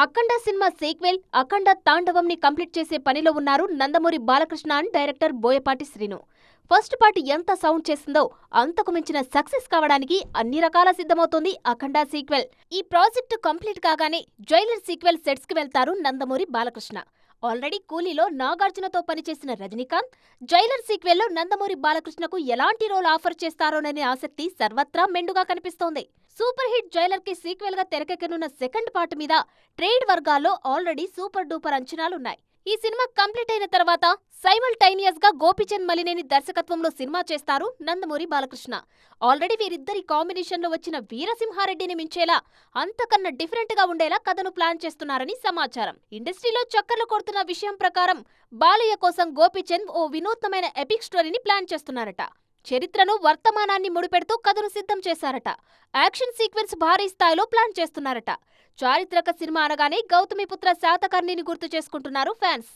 అఖండ cinema sequel అఖండ తాండవంని complete చేసే పనిలో ఉన్నారు Nandamuri Balakrishna and director Boyapati Srinu. First part ఎంత సౌండ్ చేసిందో అంతకు మించిన సక్సెస్ కావడానికి అన్ని రకాల సిద్ధమవుతోంది అఖండ సీక్వెల్. ఈ ప్రాజెక్టు కంప్లీట్ కాగానే జైలర్ సీక్వెల్ సెట్స్ కి వెళ్తారు నందమూరి బాలకృష్ణ. ఆల్రెడీ కూలీలో నాగార్జునతో పనిచేసిన రజనీకాంత్ జైలర్ సీక్వెల్లో నందమూరి బాలకృష్ణకు ఎలాంటి రోల్ ఆఫర్ చేస్తారోననే ఆసక్తి సర్వత్రా మెండుగా కనిపిస్తోంది. సూపర్ హిట్ జైలర్ కి సీక్వెల్ గా తెరకెక్కనున్న సెకండ్ పార్ట్ మీద ట్రేడ్ వర్గాల్లో ఆల్రెడీ సూపర్ డూపర్ అంచనాలున్నాయి. ఈ సినిమా కంప్లీట్ అయిన తర్వాత సైమల్టైనియస్ గా గోపీచంద్ మలినేని దర్శకత్వంలో సినిమా చేస్తారు నందమూరి బాలకృష్ణ. ఆల్రెడీ వీరిద్దరి కాంబినేషన్ లో వచ్చిన వీరసింహారెడ్డిని మించేలా అంతకన్నా డిఫరెంట్ గా ఉండేలా కథను ప్లాన్ చేస్తున్నారని సమాచారం. ఇండస్ట్రీలో చక్కర్లు కొడుతున్న విషయం ప్రకారం బాలయ్య కోసం గోపీచంద్ ఓ వినూత్నమైన ఎపిక్ స్టోరీని ప్లాన్ చేస్తున్నారట. చరిత్రను వర్తమానాన్ని ముడిపెడుతూ కథను సిద్ధం చేశారట. యాక్షన్ సీక్వెన్స్ భారీ స్థాయిలో ప్లాన్ చేస్తున్నారట. చారిత్రక సినిమా అనగానే గౌతమిపుత్ర శాతకర్ణిని గుర్తు చేసుకుంటున్నారు ఫ్యాన్స్.